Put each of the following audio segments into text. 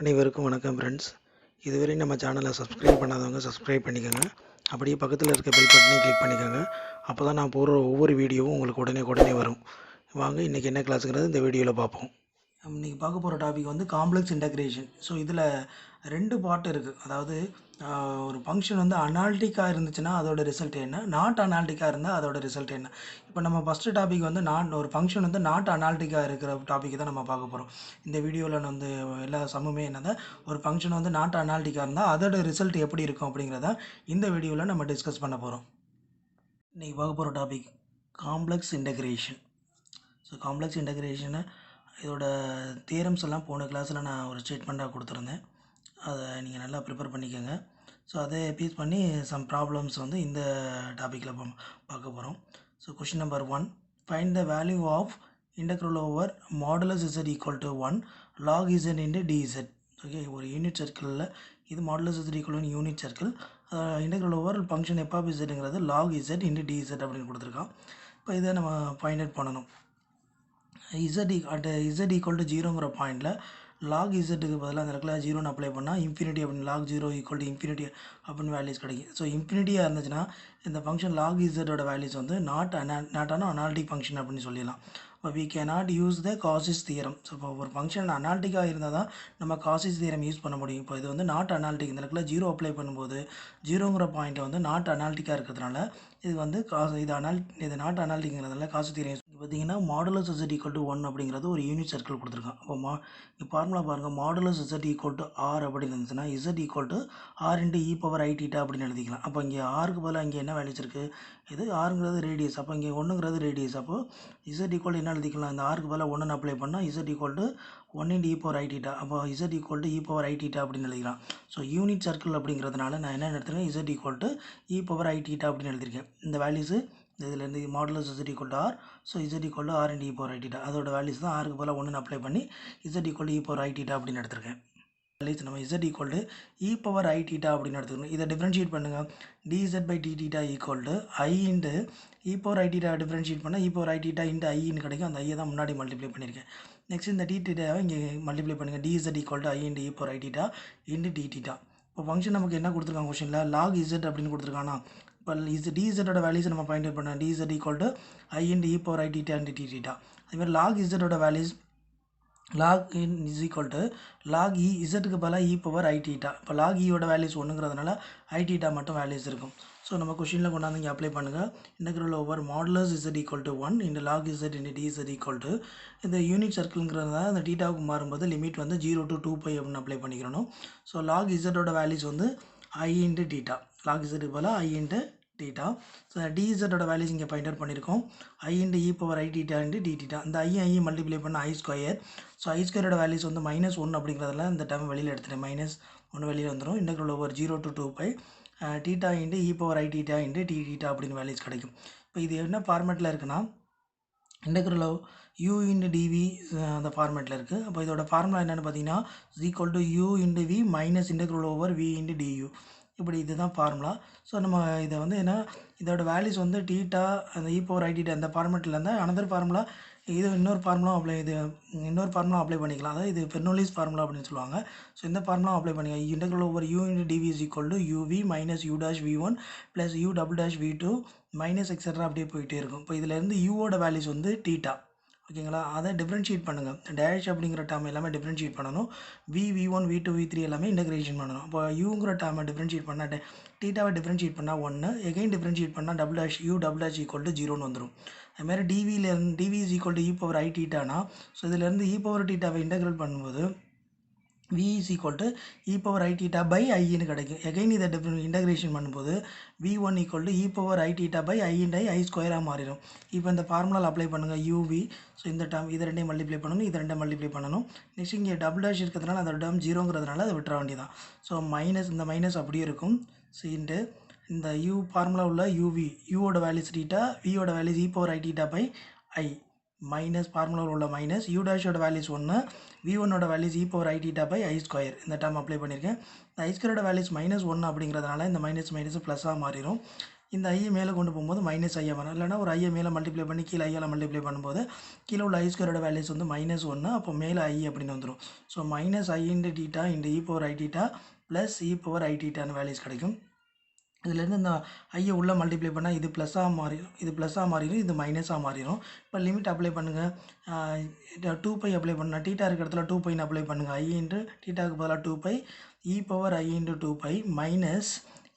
அனைவருக்கும் வணக்கம் ஃப்ரெண்ட்ஸ். இதுவரை நம்ம சேனலை சப்ஸ்கிரைப் பண்ணாதவங்க சப்ஸ்கிரைப் பண்ணிக்கோங்க. அப்படியே பக்கத்தில் இருக்க பெல் பட்டனையும் கிளிக் பண்ணிக்கோங்க. அப்போ தான் நான் போடுற ஒவ்வொரு வீடியோவும் உங்களுக்கு உடனே வரும். வாங்க இன்றைக்கி என்ன கிளாஸுங்கிறது இந்த வீடியோவில் பார்ப்போம். இன்றைக்கி பார்க்க போகிற டாபிக் வந்து காம்ப்ளெக்ஸ் இன்டகிரேஷன். ஸோ இதில் 2 பார்ட் இருக்குது. அதாவது ஒரு ஃபங்க்ஷன் வந்து அனாலிட்டிக்காக இருந்துச்சுன்னா அதோட ரிசல்ட் என்ன, நாட் அனாலிட்டிக்காக இருந்தால் அதோட ரிசல்ட் என்ன. இப்போ நம்ம ஃபஸ்ட்டு டாபிக் வந்து ஒரு ஃபங்க்ஷன் வந்து நாட் அனாலிட்டிக்காக இருக்கிற டாபிக் தான் நம்ம பார்க்க போகிறோம். இந்த வீடியோவில் வந்து எல்லா சம்முமே என்னதான் ஒரு ஃபங்க்ஷன் வந்து நாட் அனாலிட்டிக்காக இருந்தால் அதோட ரிசல்ட் எப்படி இருக்கும் அப்படிங்கிறத இந்த வீடியோவில் நம்ம டிஸ்கஸ் பண்ண போகிறோம். இன்றைக்கி பார்க்க போகிற topic complex integration. So complex இன்டகிரேஷனை இதோட தியரம்ஸ் எல்லாம் போன கிளாஸில் நான் ஒரு ஸ்டேட்மெண்ட்டாக கொடுத்துருந்தேன். அதை நீங்கள் நல்லா ப்ரிப்பேர் பண்ணிக்கோங்க. ஸோ அதை பேஸ் பண்ணி சம் ப்ராப்ளம்ஸ் வந்து இந்த டாப்பிக்கில் பார்க்க போகிறோம். So question number 1, find the value of integral over modulus z equal to 1 log z into dz. Okay, ஒரு யூனிட் சர்க்கிளில் இது modulus z equal to unit circle, integral over function f of இசட்டுங்கிறது log z into dz அப்படின்னு கொடுத்துருக்கான். இப்போ இதை நம்ம find out பண்ணணும். இசட் ஈக்குவல் டு 0ங்கிற பாயிண்டில் லாக் இசட்டுக்கு பதிலாக அந்த இடத்துல 0ன்னு அப்ளை பண்ணால் இன்ஃபினிட்டி அப்படின்னு லாக் 0 ஈக்குவல் டு இன்ஃபினிட்டி அப்படின்னு வேல்யூஸ் கிடைக்கும். ஸோ இன்ஃபினிட்டியாக இருந்துச்சுன்னா இந்த ஃபங்க்ஷன் லாக் இசட்டோட வேல்யூஸ் வந்து நாட் அனாலிட்டிக் ஃபங்க்ஷன் அப்படின்னு சொல்லிடலாம். இப்போ we cannot use the Cauchy's theorem. So இப்போ ஒரு ஃபங்க்ஷன் அனாலிட்டிக்காக இருந்தால் தான் நம்ம காசிஸ் தியரம் யூஸ் பண்ண முடியும். இப்போ இது வந்து நாட் அனாலிட்டிக், இந்த இடத்துல 0 அப்ளை பண்ணும்போது 0ங்கிற பாயிண்ட்டை வந்து நாட் அனாலிட்டிக்காக இருக்கிறதுனால இது வந்து இது நாட் அனாலிட்டிங்கிறதுனால காசு தியரம் பார்த்தீங்கன்னா மாடுலஸ் இசட் ஈக்குவல் டு 1 அப்படிங்கிறது ஒரு யூனிட் சர்க்கிள் கொடுத்துருக்கான். அப்போ ஃபார்முலா பாருங்கள், modulus z equal to r அப்படின்னு இருந்துச்சுன்னா z equal to r into e power i theta அப்படின்னு எழுதிக்கலாம். அப்போ இங்கே ஆருக்கு பதிலாக இங்கே என்ன வேல்யூஸ் இருக்குது, இது ஆறுங்கிறது ரேடியஸ், அப்போ இங்கே 1ங்கிறது ரேடியஸ். அப்போது இசட் ஈக்குவல் என்ன எழுதிக்கலாம், இந்த ஆருக்கு பதிலாக 1 அப்ளை பண்ணால் z equal to 1 into e power i theta, அப்போ z equal to e power i theta அப்படின்னு எழுதிக்கலாம். ஸோ யூனிட் சர்க்கிள் அப்படிங்கிறதுனால நான் என்ன எடுத்துருக்கேன், z equal to e power i theta அப்படின்னு எழுதியிருக்கேன். இந்த வேல்யூஸு இதிலேருந்து modulus z equal to r, so z equal to r into e power i theta, அதோட வேல்யூஸ் தான் ஆருக்கு போல் 1 அப்ளை பண்ணி z equal to e power i theta அப்படின்னு எடுத்திருக்கேன். வேல்யூஸ் நம்ம z equal to e power i theta அப்படின்னு எடுத்துக்கணும். இதை டிஃப்ரென்ஷியேட் பண்ணுங்கள், dz by d theta equal to i into e power i theta differentiate பண்ணால் இ பவர் ஐடிட்டா இன்ட்டு ஐன்னு கிடைக்கும். அந்த ஐயை தான் முன்னாடி மல்டிப்ளை பண்ணியிருக்கேன். நெக்ஸ்ட் இந்த டிடிட்டாவை இங்கே மல்டிப்ளை பண்ணுங்கள், டிஇசட் equal to i into e power i theta into டிடிட்டா. இப்போ ஃபங்க்ஷன் நமக்கு என்ன கொடுத்துருக்காங்க கொஷனில், லாக் இசட் அப்படின்னு கொடுத்துருக்கானா. இப்போ டிஇசட்டோட வேல்யூஸ் நம்ம ஃபைண்ட் அவுட் பண்ணோம், dz equal to i into e power i theta into d theta. அதுமாதிரி லாக் இசட்டோட values log in is equal to log e, இசட்டுக்கு பதிலாக இ பவர் ஐடிட்டா. இப்போ லாக் ஈயோட வேல்யூஸ் ஒன்றுங்கிறதுனால ஐடிட்டா மட்டும் வேல்யூஸ் இருக்கும். ஸோ நம்ம கொஷினில் கொண்டாந்து இங்கே அப்ளை பண்ணுங்கள், integral over modulus z equal to 1 இந்த log z into dz equal to இந்த யூனிட் சர்க்கிள்ங்கிறதுனால அந்த டீட்டாவுக்கு மாறும்போது லிமிட் வந்து 0 to 2π அப்படின்னு அப்ளை பண்ணிக்கிறணும். ஸோ லாக் இசட்டோட வேல்யூஸ் வந்து ஐ இன்ட்டு டீட்டா, லாக் இசட்டுக்கு பதிலாக ஐ இன்ட்டு டீட்டா. ஸோ டிஇசட்டோட வேல்யூஸ் இங்கே ஃபைண்ட் அவுட் பண்ணியிருக்கோம், i into e power i theta into d theta. இந்த ஐ மல்டிப்ளை பண்ண ஐ ஸ்கொயர். ஸோ ஐ ஸ்கொயரோட வேல்யூஸ் வந்து -1 அப்படிங்கிறதுல இந்த டைம் வெளியில் எடுத்துட்டேன், -1 வெளியில் வந்துடும். Integral over 0 to 2π theta into e power i theta into d theta அப்படின்னு வேல்யூஸ் கிடைக்கும். இப்போ இது என்ன ஃபார்மேட்டில் இருக்குன்னா, இன்டெக்ரல் u இன்ட்டு டிவி அந்த ஃபார்மேட்டில் இருக்குது. அப்போ இதோட ஃபார்முலா என்னென்னு பார்த்தீங்கன்னா equal to u into v minus integral over v into du. இப்படி இதுதான் ஃபார்முலா. ஸோ நம்ம இதை வந்து என்ன, இதோட வேல்யூஸ் வந்து டீட்டா அந்த இ பவர் ஐ டீட்டா இந்த ஃபார்மேட்டில் இருந்தால் அனதர் ஃபார்முலா, இது இன்னொரு ஃபார்முலா அப்ளை பண்ணிக்கலாம். அதாவது இது பெர்னோலிஸ் ஃபார்முலா அப்படின்னு சொல்லுவாங்க. ஸோ இந்த ஃபார்முலா அப்ளை பண்ணிக்கலாம், integral over u into d v is equal to u v minus u dash v one plus u double dash v two minus extra அப்படியே போயிட்டே இருக்கும். இப்போ இதிலேருந்து யூவோட வேல்யூஸ் வந்து டீட்டா, ஓகேங்களா, அதை டிஃப்ரென்ஷியேட் பண்ணுங்கள். டேஷ் அப்படிங்கிற டேர்ம் எல்லாமே டிஃப்ரென்ஷியேட் பண்ணணும், வி1 வி2 வி3 எல்லாமே இன்டகிரேஷன் பண்ணணும். இப்போ யூங்கிற டேர்மை டிஃப்ரென்ஷியேட் பண்ணால் டீட்டாவை டிஃப்ரென்ஷியேட் பண்ணால் 1, எகைன் டிஃப்ரென்ஷியேட் பண்ணால் டபுள் டாஷ் ஈக்குவல் டு 0ன்னு வந்துடும். அதுமாதிரி டிவியிலேருந்து dv is equal to e power i டீட்டானா, ஸோ இதிலேருந்து இ பவர் டீட்டாவை இன்டகிரேட் பண்ணும்போது v is equal to e power I theta by iன்னு கிடைக்கும். எகைன் இதை இன்டகிரேஷன் பண்ணும்போது v1 equal to e power I theta by i into i ஸ்கொயராக மாறிடும். இப்போ இந்த ஃபார்முலாவில் அப்ளை பண்ணுங்கள், uv. ஸோ இந்த டேர்ம் இதை ரெண்டையும் மல்டிப்ளை பண்ணணும், இதை ரெண்டையும் மல்டிப்ளை பண்ணணும். நெக்ஸ்ட் இங்கே டபுள் டேஷ் இருக்கிறதுனால அதோட டேர்ம் 0ங்கிறதுனால அதை விட்டுற வேண்டியதான். ஸோ இந்த மைனஸ் அப்படியே இருக்கும். ஸோ இந்த u ஃபார்முலா உள்ள uv, யூவோட வேல்யூஸ் டீட்டா, வியோட values e power I theta by i minus ஃபார்முலாவில் உள்ள மைனஸ் யூ டேஷோட வேல்யூஸ் 1, v1ஓட values e power i theta by i square. இந்த டேர்ம் அப்ளை பண்ணியிருக்கேன். இந்த ஐ ஸ்கொயரோட வேல்யூஸ் -1 அப்படிங்கிறதுனால இந்த மைனஸ் ப்ளஸ்ஸாக மாறிடும். இந்த ஐயை மேலே கொண்டு போகும்போது மைனஸ் ஐயா வரும். இல்லைனா ஒரு ஐயை மேலே மல்டிப்ளை பண்ணி கீழே ஐயால் மல்டிப்ளை பண்ணும்போது கீழே உள்ள ஐ ஸ்கொயரோட வேல்யூஸ் வந்து -1, அப்போ மேலே ஐ அப்படின்னு வந்துடும். So -i into theta into e power i theta plus e power i டீட்டான்னு வேல்யூஸ் கிடைக்கும். இதிலேருந்து இந்த ஐயை உள்ளே மல்டிப்ளை பண்ணால் இது ப்ளஸ்ஸாக மாறிடும், இது ப்ளஸ்ஸாக மாறிடும், இது மைனஸாக மாறிடும். இப்போ லிமிட் அப்ளை பண்ணுங்கள். 2π அப்ளை பண்ணால் டீட்டா இருக்கிற இடத்துல 2πன்னு அப்ளை பண்ணுங்கள். ஐ இன்ட்டு டீட்டாவுக்கு பதிலாக 2π e power i into 2π minus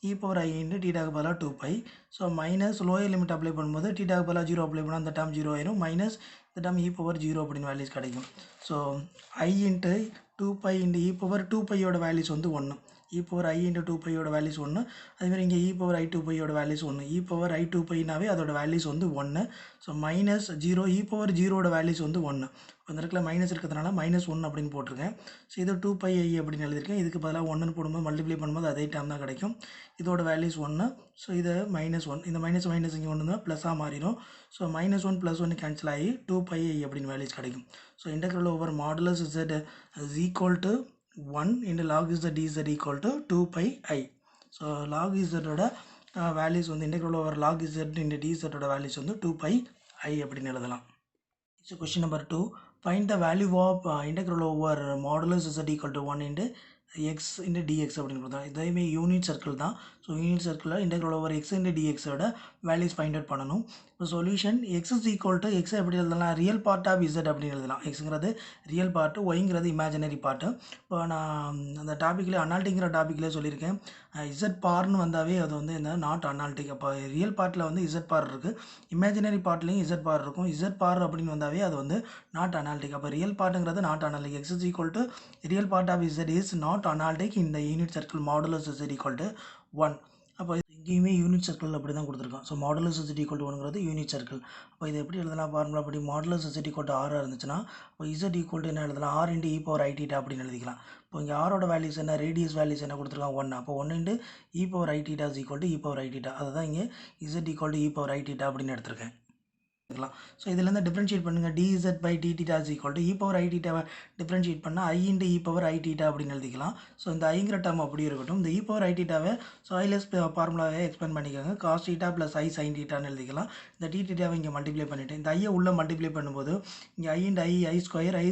e power i into டீட்டாவுக்கு பதிலாக 2π. So minus lower limit apply பண்ணும்போது டீட்டாவுக்கு பதிலாக 0 அப்ளை பண்ணால் அந்த டேர்ம் 0 ஆயிரும். மைனஸ் இந்த டேர்ம் இ பவர் 0 அப்படின்னு வேல்யூஸ் கிடைக்கும். So i into 2π into e power 2πயோட வேல்யூஸ் வந்து 1. இ பவர் ஐ இன்ட்டு 2πயோட வேல்யூஸ் 1. அதுமாதிரி இங்கே இ பவர் ஐ 2πயோட வேல்யூஸ் 1. இ பவர் ஐ 2πனாவே அதோட வேல்யூஸ் வந்து 1. ஸோ மைனஸ் 0 இ பவர் 0ஓட வேல்யூஸ் வந்து 1. அந்த இடத்துல மைனஸ் இருக்கிறதுனால -1 அப்படின்னு போட்டிருக்கேன். ஸோ இது 2πi அப்படின்னு எழுதியிருக்கேன். இதுக்கு பதிலாக 1ன்னு போடும்போது மல்டிப்ளை பண்ணும்போது அதே டேர்ம் தான் கிடைக்கும். இதோட வேல்யூஸ் 1. ஸோ இது -1. இந்த மைனஸ் இங்கே ஒன்று தான் ப்ளஸ்ஸாக மாறிடும். ஸோ -1 + 1 கேன்சல் ஆகி 2πi அப்படின்னு வேல்யூஸ் கிடைக்கும். So integral over modulus z is equal to 1 into log z dz equal to 2πi. So log z ஓட வேல்யூஸ் வந்து integral over log z into dz ஓட வேல்யூஸ் வந்து 2πi அப்படின்னு எழுதலாம். So question number 2, find the value of integral over modulus z equal to 1 into x into dx அப்படின்னு கொடுத்தோம். இதுவுமே unit circle தான். ஸோ யூனிட் சர்க்கிளில் இன்டெக்ரல் ஓவர் x into dxோட வேல்யூஸ் ஃபைண்ட் அவுட் பண்ணணும். இப்போ solution x is equal to x எப்படி எழுதலாம், ரியல் பார்ட் ஆஃப் z அப்படின்னு எழுதலாம். எக்ஸுங்கிறது ரியல் பார்ட்டு, ஒய்ங்கிறது இமேஜினரி பார்ட்டு. இப்போ நான் அந்த டாப்பிக்கில் அனாலிட்டிங்கிற டாப்பிக்கில் சொல்லியிருக்கேன், இசட் பார்னு வந்தாவே அது வந்து இந்த நாட் அனாலிட்டிக். அப்போ ரியல் பார்ட்டில் வந்து இசட் பார் இருக்குது, இமேஜினரி பார்ட்லேயும் இசட் பார் இருக்கும். இசட் பார் அப்படின்னு வந்தாவே அது வந்து நாட் அனாலிட்டிக். அப்போ ரியல் பார்ட்டுங்கிறது not analytic. x is equal to real part of z is not analytic இந்த unit circle modulus z equal to 1. அப்போ இங்கேயுமே யூனிட் சர்க்கிள் அப்படி தான் கொடுத்துருக்கோம். So modulus z equal to 1ங்கிறது யூனிட் சர்க்கிள். அப்போ இதை எப்படி எழுதலாம், ஃபார்முலா அப்படி modulus z equal to r இருந்துச்சுன்னா இப்போ z equal to என்ன எழுதலாம், r into e power i theta அப்படின்னு எழுதிக்கலாம். இப்போ இங்கே ஆரோட வேல்யூஸ் என்ன, ரேடியஸ் வேல்யூஸ் என்ன கொடுத்துருக்காங்க 1. அப்போ 1 into e power i theta is equal to e power i theta. அதை தான் இங்கே z equal to e power i theta அப்படின்னு எடுத்திருக்கேன். ஸோ இதுலேருந்து டிஃப்ரென்ஷியேட் பண்ணுங்கள். dz by d theta is equal to e power i theta differentiate பண்ணால் i into e power i theta அப்படின்னு எழுதிக்கலாம். ஸோ இந்த ஐங்கிற டேர்ம் அப்படியே இருக்கட்டும். இந்த e power i thetaவை ஸோ ஐலஸ் ஃபார்முலாவே எக்ஸ்பெண்ட் பண்ணிக்கோங்க. cos theta plus i sin thetaன்னு எழுதிக்கலாம். இந்த d thetaவை இங்கே மல்டிப்ளை பண்ணிவிட்டு இந்த ஐயை உள்ளே மல்டிப்ளை பண்ணும்போது இங்கே i into i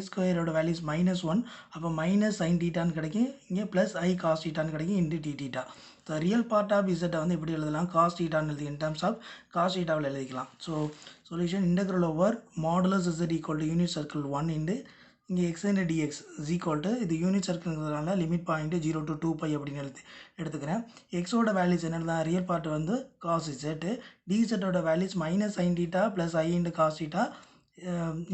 ஸ்கொயரோட வேல்யூஸ் -1. அப்போ மைனஸ் sin thetaன்னு கிடைக்கும். இங்கே ப்ளஸ் i cos thetaன்னு கிடைக்கும் into d theta. So real part of z வந்து எப்படி எழுதலாம், cos thetaன்னு எழுதி இன் டர்ம்ஸ் ஆஃப் cos thetaவில் எழுதிக்கலாம். So solution integral over modulus z equal to unit circle 1 into இங்கே x into dx is equal to இது யூனிட் சர்க்கிள்ங்கிறதுனால லிமிட் பாயிண்ட் 0 to 2π அப்படின்னு எடுத்துக்கிறேன். எக்ஸோட வேல்யூஸ் என்னென்னா ரியல் பார்ட் வந்து cos z, dz values -sin theta plus i into cos theta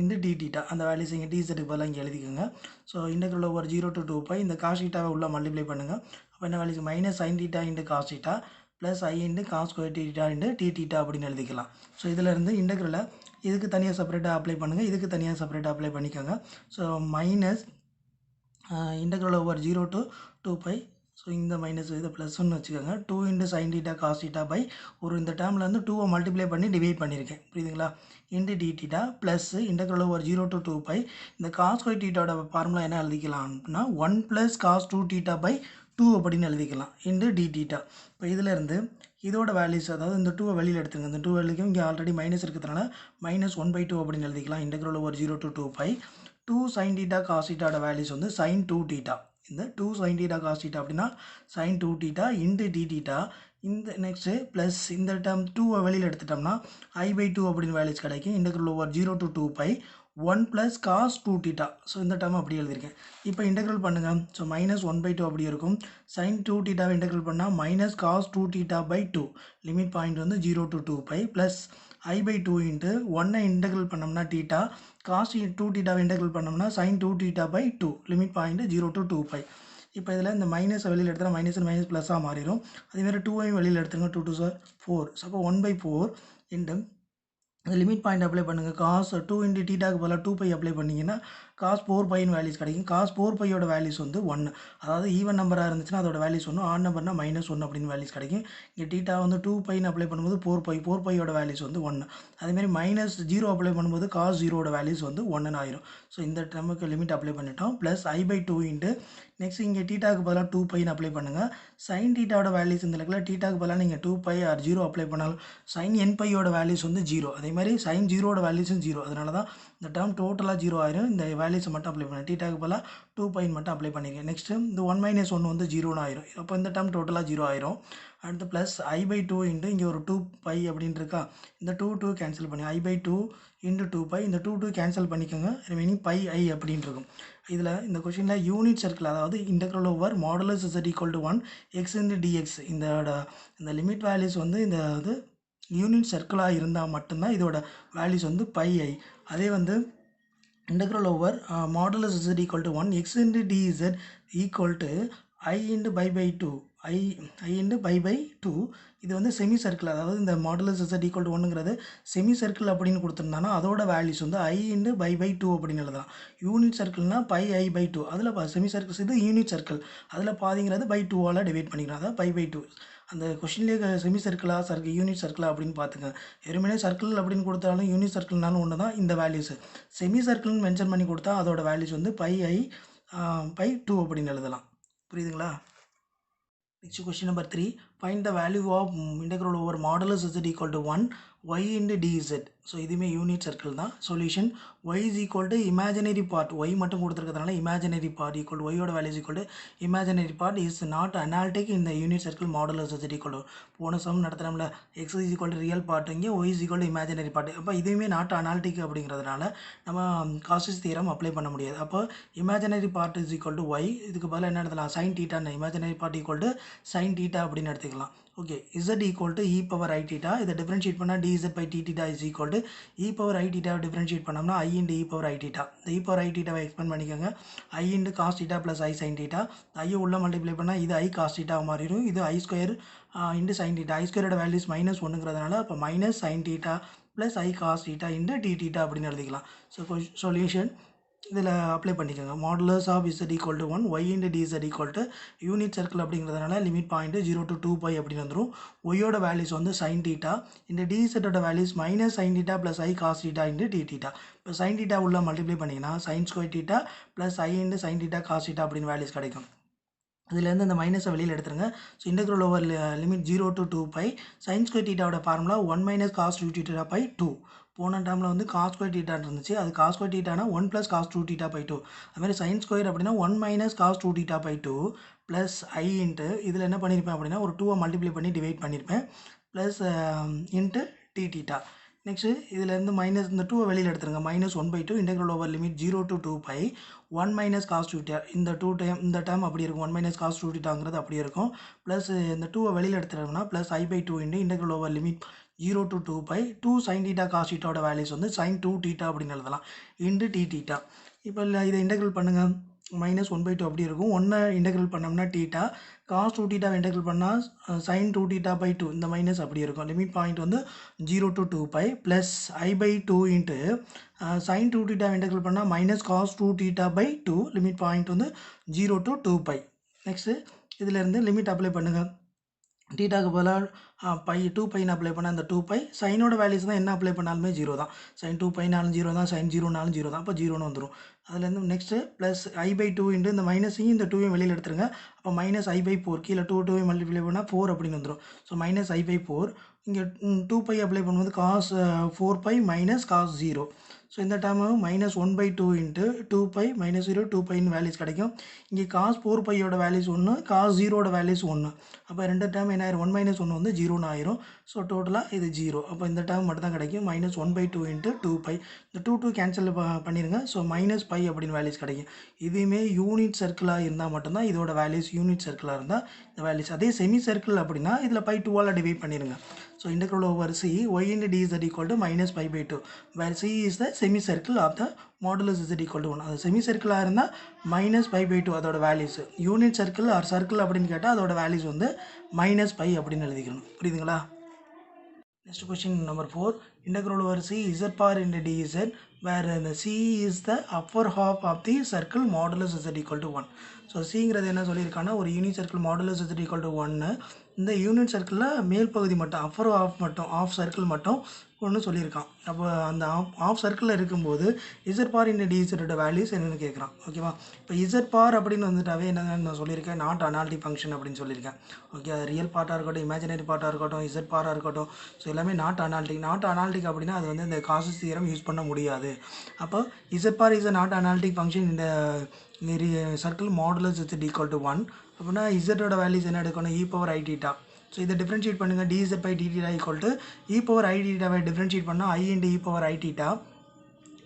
இந்த d theta அந்த வேல்யூஸ் இங்கே dz பதிலாக இங்கே எழுதிக்கோங்க. ஸோ இன்டெக்ரல் ஓவர் 0 to 2π இந்த cos thetaவை உள்ள மல்டிப்ளை பண்ணுங்கள். அப்போ என்ன values -sin theta into cos theta plus i into cos square theta into d theta அப்படின்னு எழுதிக்கலாம். ஸோ இதிலேருந்து இன்டெக்ரலை இதுக்கு தனியாக செப்பரேட்டாக அப்ளை பண்ணுங்கள், இதுக்கு தனியாக செப்பரேட்டாக அப்ளை பண்ணிக்கோங்க. So minus integral over 0 to 2π. So இந்த மைனஸ் இதை +1 வச்சுக்கோங்க. 2 into sin theta cos theta by ஒரு இந்த டேர்மில் வந்து 2வை மல்டிப்ளை பண்ணி டிவைட் பண்ணியிருக்கேன், புரியுதுங்களா, into d theta plus integral over 0 to 2π. இந்த cos square thetaவோட ஃபார்முலா என்ன எழுதிக்கலாம் அப்படின்னா 1 + cos 2 theta by 2 அப்படின்னு எழுதிக்கலாம் இன்டு d theta. இப்போ இதிலேருந்து இதோட வேல்யூஸ் அதாவது இந்த 2வை வெளியில் எடுத்துங்க. இந்த 2 வெளிக்கும் இங்கே ஆல்ரெடி மைனஸ் இருக்கிறதுனால -1/2 அப்படின்னு எழுதிக்கலாம். Integral over 0 to 2π 2 sin theta cos thetaவோட வேல்யூஸ் வந்து sin 2 theta. இந்த 2 sin theta cos theta அப்படின்னா sin 2 theta into d theta. இந்த நெக்ஸ்ட்டு ப்ளஸ் இந்த டேர்ம் 2வை வெளியில் எடுத்துட்டோம்னா i/2 அப்படின்னு வேல்யூஸ் கிடைக்கும். Integral over 0 to 2π 1 + cos 2 theta. So இந்த டேர்ம் அப்படி எழுதியிருக்கேன். இப்போ இன்டெக்ரல் பண்ணுங்கள். ஸோ -1/2 அப்படி இருக்கும். sin 2 thetaவை இன்டெக்ரல் பண்ணால் -cos 2 theta by 2 limit point வந்து 0 to 2π ப்ளஸ் i/2 இன்ட்டு 1ஐ இன்டெக்ரல் பண்ணோம்னா theta cos 2 thetaவை இன்டெக்ரல் பண்ணோம்னா sin 2 theta by 2 limit point 0 to 2π. இப்போ இதில் இந்த மைனஸை வெளியில் எடுத்தால் மைனஸ் ப்ளஸ்ஸாக மாறிடும். அதேமாதிரி 2ஐயும் வெளியில் எடுத்துங்க. 2 2 4. ஸோ அப்போ 1/4 இன்ட்டு அந்த லிமிட் பாயிண்ட் அப்ளை பண்ணுங்கள். cos 2 into thetaக்கு பதிலாக 2π அப்ளை பண்ணிங்கன்னா காஸ் 4 பைன்னு வேல்யூஸ் கிடைக்கும். காஸ் 4 பையோட வேல்யூஸ் வந்து 1. அதாவது ஈவன் நம்பராக இருந்துச்சுன்னா அதோட வேல்யூஸ் 1, ஆட் நம்பர்னா -1 அப்படின்னு வேல்யூஸ் கிடைக்கும். இங்கே டீட்டா வந்து 2 பைன்னு அப்ளை பண்ணும்போது 4 பையோட வேல்யூஸ் வந்து 1. அதேமாதிரி -0 அப்ளை பண்ணும்போது காஸ் 0ஓட வேல்யூஸ் வந்து 1ன்னு ஆயிரும். ஸோ இந்த டேர்முக்கு லிமிட் அப்ளை பண்ணிட்டோம். ப்ளஸ் I/2 இன்ட்டு நெக்ஸ்ட் இங்கே டீட்டாக்கு பதிலாக 2 பைன்னு அப்ளை பண்ணுங்கள். சைன் டீட்டாவோட வேல்யூஸ் இந்த இடத்துல டீட்டாக்கு பதிலாக நீங்கள் 2 பை ஆர் 0 அப்ளை பண்ணாலும் சைன் n பையோட வேல்யூஸ் வந்து 0. அதே மாதிரி சைன் 0ஓட வேல்யூஸும் 0. அதனால தான் இந்த டேர்ம் டோட்டலாக 0 ஆயிரும். இந்த வேல்யூஸை மட்டும் அப்ளை பண்ணேன். டீட்டாக்கு பதிலாக 2 பைன்னு மட்டும் அப்ளை பண்ணிக்கிறேன். நெக்ஸ்ட்டு இந்த 1 - 1 வந்து 0ன்னு ஆயிரும். அப்போ இந்த டேர்ம் டோட்டலாக 0 ஆயிரும். அடுத்து ப்ளஸ் I/2 இன்ட்டு இங்கே ஒரு 2 பை அப்படின்னு இருக்கா, இந்த 2 கேன்சல் பண்ணி I/2 இன்ட்டு 2 பை, இந்த 2 கேன்சல் பண்ணிக்கோங்க. ரிமைனிங் பை I அப்படின்னு இருக்கும். இதில் இந்த கொஷினில் யூனிட் சர்க்கிள், அதாவது integral over modulus z = 1 x into dx, இந்த லிமிட் வேல்யூஸ் வந்து இந்த இது யூனிட் சர்க்கிளாக இருந்தால் மட்டும்தான் இதோட வேல்யூஸ் வந்து பை I. அதே வந்து integral over modulus z = 1 x into dz equal to I into pi by 2 I into pi by 2. இது வந்து செமி சர்க்கிள், அதாவது இந்த மாடுலஸ் z = 1ங்கிறது செமி சர்க்கிள் அப்படின்னு கொடுத்துருந்தானா அதோட வேல்யூஸ் வந்து I into pi by 2 அப்படின்னு எழுதலாம். யூனிட் சர்க்கிள்னா pi I/2, அதில் செமி சர்க்கிள்ஸ் இது யூனிட் சர்க்கிள், அதில் பாதிங்கிறது by 2ஆல் டிவைட் பண்ணிக்கலாம், அதாவது pi by 2. அந்த கொஷின்லேயே செமி சர்க்கிளாக யூனிட் சர்க்கிளாக அப்படின்னு பார்த்துங்க. வெறுமனே சர்க்கிள் அப்படின்னு கொடுத்தாலும் யூனிட் சர்க்கிள்னாலும் ஒன்று தான் இந்த வேல்யூஸ். செமி சர்க்கிள்னு மென்ஷன் பண்ணி கொடுத்தா அதோட வேல்யூஸ் வந்து pi I/2 அப்படின்னு எழுதலாம். புரியுதுங்களா? Next question number 3. Find the value of integral over modulus z = 1 y into dz. So இதுவுமே யூனிட் சர்க்கிள் தான். Solution y is equal to imaginary part, y மட்டும் கொடுத்துருக்கிறதுனால imaginary part equal to y ஓட values equal to imaginary part is not analytic in the unit circle modulus z = போன some நடத்துகிறோம்ல, x is equal to real part, இங்கே y is equal to imaginary part. அப்போ இதுவுமே not analytic அப்படிங்கிறதுனால நம்ம Cauchy's theorem apply பண்ண முடியாது. அப்போ imaginary part is equal to y, இதுக்கு பதிலாக என்ன எடுத்துக்கலாம், sin theta, imaginary part equal to sin theta அப்படின்னு எடுத்துக்கலாம். Okay, z equal to e power I theta, இதை டிஃபரன்ஷியேட் பண்ணால் dz by d theta is equal to e power I theta differentiate பண்ணோம்னா I into e power I theta. இந்த e power I theta expand பண்ணிக்கோங்க. I into cos theta plus I sin theta. I உள்ள multiply பண்ணால் இது I cos theta மாறிடும். இது I square into sin theta. I squareோட values -1ங்கிறதுனால அப்போ minus sin theta plus I cos theta into d theta அப்படின்னு எழுதிக்கலாம். ஸோ சொல்யூஷன் இதில் அப்ளை பண்ணிக்கோங்க. Modulus of z = 1 y into dz equal to unit circle அப்படிங்கிறதுனால லிமிட் பாயிண்ட் 0 to 2 பை அப்படின்னு வந்துடும். ஒய்யோட வேல்யூஸ் வந்து sin theta, இந்த dz values -sin theta plus I cos theta into d theta. இப்போ sin theta உள்ள multiply பண்ணிங்கன்னா sin square theta plus I into sin theta cos theta அப்படின்னு values கிடைக்கும். இதிலேருந்து இந்த மைனஸை வெளியில் எடுத்துருங்க. So integral over limit 0 to 2 pi sin square theta formula 1 - cos 2 theta by 2. போன டேர்மில் வந்து cos square theta இருந்துச்சு, அது cos square theta 1 + cos 2 theta by 2. அதுமாதிரி sin square அப்படின்னா 1 - cos 2 theta by 2 plus I into இதில் என்ன பண்ணியிருப்பேன் அப்படின்னா ஒரு 2 மல்டிப்ளை பண்ணி டிவைட் பண்ணியிருப்பேன், plus into d theta. Next இதிலேருந்து மைனஸ் இந்த 2 வெளியில் எடுத்துருங்க. -1/2 integral over limit 0 to 2 pi 1 - cos 2 theta. இந்த டேர்ம் அப்படி இருக்கும், 1 - cos 2 thetaங்கிறது அப்படியே இருக்கும். ப்ளஸ் இந்த 2 வெளியில் எடுத்துட்டோம்னா plus I/2 into integral over limit 0 to 2 pi 2 sin theta cos theta values வந்து sin 2 theta அப்படின்னு எழுதலாம், இன்ட்டு d theta. இப்போ இல்லை இதை இன்டெக்ரல் பண்ணுங்கள், -1/2 அப்படி இருக்கும். 1 இன்டெக்ரல் பண்ணோம்னா theta, cos 2 theta இன்டெக்ரல் பண்ணால் sin 2 theta by 2, இந்த மைனஸ் அப்படி இருக்கும். லிமிட் பாயிண்ட் வந்து 0 to 2 pi plus I/2 into sin 2 theta integral பண்ணால் -cos 2 theta by 2, limit point வந்து 0 to 2 பை. நெக்ஸ்ட்டு இதிலேருந்து லிமிட் அப்ளை பண்ணுங்கள். டீட்டாக்கு பதிலாக பை 2 பைன்னு அப்ளை பண்ணால் அந்த 2 பை, சைனோட வேல்யூஸ் தான் என்ன அப்ளை பண்ணாலுமே 0 தான். sin 2 பைனாலும் 0 தான், sin 0னாலும் 0 தான், அப்போ 0ன்னு வந்துடும். அதுலேருந்து நெக்ஸ்ட்டு ப்ளஸ் I/2 இன்ட்டு இந்த மைனஸையும் இந்த 2வையும் வெளியில் எடுத்துருங்க. அப்போ -I/4, கீழே 2 மல்டிப்ளை பண்ணால் 4 அப்படின்னு வந்துடும். ஸோ -I/4, இங்கே 2 பை அப்ளை பண்ணும்போது cos 4 பை cos 0. ஸோ இந்த டேர்மு -1/2 இன்ட்டு 2 பை -0 2 பைன்னு வேல்யூஸ் கிடைக்கும். இங்கே cos 4 பையோட வேல்யூஸ் 1, cos 0ஓட வேல்யூஸ் 1. அப்போ ரெண்டு டேர்ம் என்ன ஆயிரும், 1 - 1 வந்து 0ன்னு ஆயிரும். ஸோ டோட்டலாக இது 0. அப்போ இந்த டேர்ம் மட்டும் தான் கிடைக்கும், -1/2 இன்ட்டு 2 பை. இந்த 2 கேன்சல் பண்ணிடுங்க. ஸோ -π அப்படின்னு வேல்யூஸ் கிடைக்கும். இதுவுமே யூனிட் சர்க்கிளாக இருந்தால் மட்டும்தான் இதோட வேல்யூஸ் யூனிட் சர்க்கிளாக இருந்தால் இந்த வேல்யூஸ். அதே செமி சர்க்கிள் அப்படின்னா இதில் பை 2ஆல் டிவைட் பண்ணிடுங்க. So integral over c y into dz equal to -π/2, where c is the semicircle of the modulus z equal to 1. அது செமி சர்க்கிளாக இருந்தால் -π/2 அதோட values. Unit circle or circle அப்படின்னு கேட்டால் அதோட வேல்யூஸ் வந்து -π அப்படின்னு எழுதிக்கணும். புரியுதுங்களா? Next question number 4. Integral over c z power into dz where இந்த C is the upper half of the circle modulus Z equal to 1. So சிங்கிறது என்ன சொல்லியிருக்காங்கன்னா ஒரு unit circle modulus Z equal to 1. இந்த யூனிட் சர்க்கிளில் மேல் பகுதி மட்டும் அப்பர் ஆஃப் மட்டும் ஆஃப் சர்க்கிள் மட்டும் ஒன்று சொல்லியிருக்கான். அப்போ அந்த ஆஃப் சர்க்கிளில் இருக்கும்போது இசட் பார் இந்த டிஇசட்டோட வேல்யூஸ் என்னென்னு கேட்குறான். ஓகேவா? இப்போ இசட் பார் அப்படின்னு வந்துட்டாவே என்னென்னு நான் சொல்லியிருக்கேன், நாட் அனாலிட்டிக் ஃபங்க்ஷன் அப்படின்னு சொல்லியிருக்கேன். ஓகே, அது ரியல் பார்ட்டாக இருக்கட்டும், இமேஜினரி பார்ட்டாக இருக்கட்டும், இசட் பாராக இருக்கட்டும், ஸோ எல்லாமே நாட் அனாலிட்டிக் அப்படின்னா அது வந்து இந்த காசஸ் தியரம் யூஸ் பண்ண முடியாது. அப்போ z bar is a not analytic function இந்த circle modulus Z equal to 1. அப்படின்னா இசட்டோட வேல்யூஸ் என்ன எடுக்கணும், e power I theta. So இதை டிஃப்ரென்ஷியேட் பண்ணுங்கள், dz by dt equal to e power I theta differentiate பண்ணால் I into e power I theta.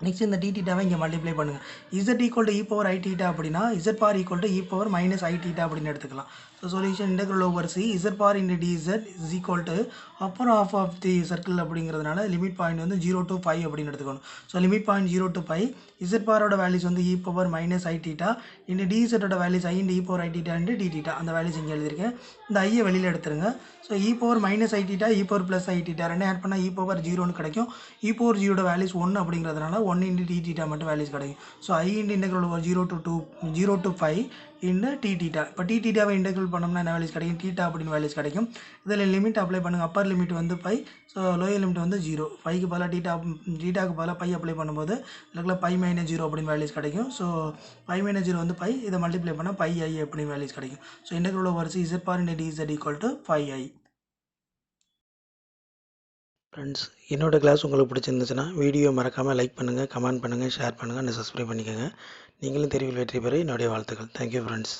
Next இந்த dθவை இங்கே மல்டிப்ளை பண்ணுங்கள். z equal to e power I theta அப்படின்னா z bar equal to e power minus I theta அப்படின்னு எடுத்துக்கலாம். So solution integral over C z bar into dz is equal to upper half of the circle அப்படிங்கிறதுனால limit point வந்து 0 to 5 அப்படின்னு எடுத்துக்கணும். So limit point 0 to 5, z பாரோட values வந்து e power minus I theta into dz values I into e power I theta into d theta. அந்த வேல்யூஸ் இங்கே எழுதியிருக்கேன். இந்த ஐயை வெளியில் எடுத்துருங்க. So e power minus I theta e power plus I theta ரெண்டே ஆட் பண்ணால் e பவர் 0ன்னு கிடைக்கும். e பவர் 0 வேல்யூஸ் 1 அப்படிங்கிறதுனால 1 இன்டு d theta மட்டும் வேல்யூஸ் கிடைக்கும். So I into integral over 0 to 5 into t theta. இப்போ t thetaவை இன்டெக்ரல் பண்ணோம்னா என்ன values கிடைக்கும், theta அப்படின்னு வேல்யூஸ் கிடைக்கும். இதில் லிமிட் அப்ளை பண்ணுங்கள். அப்பர் லிமிட் வந்து பை, ஸோ லோயர் லிமிட் வந்து 0. 5க்கு பதிலாக thetaக்கு பதிலாக பை அப்ளை பண்ணும்போது இதுக்குள்ள பை மைனஸ் 0 அப்படின்னு வேல்யூஸ் கிடைக்கும். ஸோ பை மைனஸ் 0 வந்து பை, இதை மல்டிப்ளை பண்ணால் பை I அப்படின்னு வேல்யூஸ் கிடைக்கும். So integral over C z bar into dz equal to 5i. Friends, என்னோட கிளாஸ் உங்களுக்கு பிடிச்சிருந்துச்சுன்னா வீடியோ மறக்காமல் லைக் பண்ணுங்கள், கமெண்ட் பண்ணுங்கள், ஷேர் பண்ணுங்கள், அண்ட் சப்ஸ்கிரைப் பண்ணிக்கோங்க. நீங்களும் தெரிவில் வெற்றி பெற என்னுடைய வாழ்த்துக்கள். Thank you friends.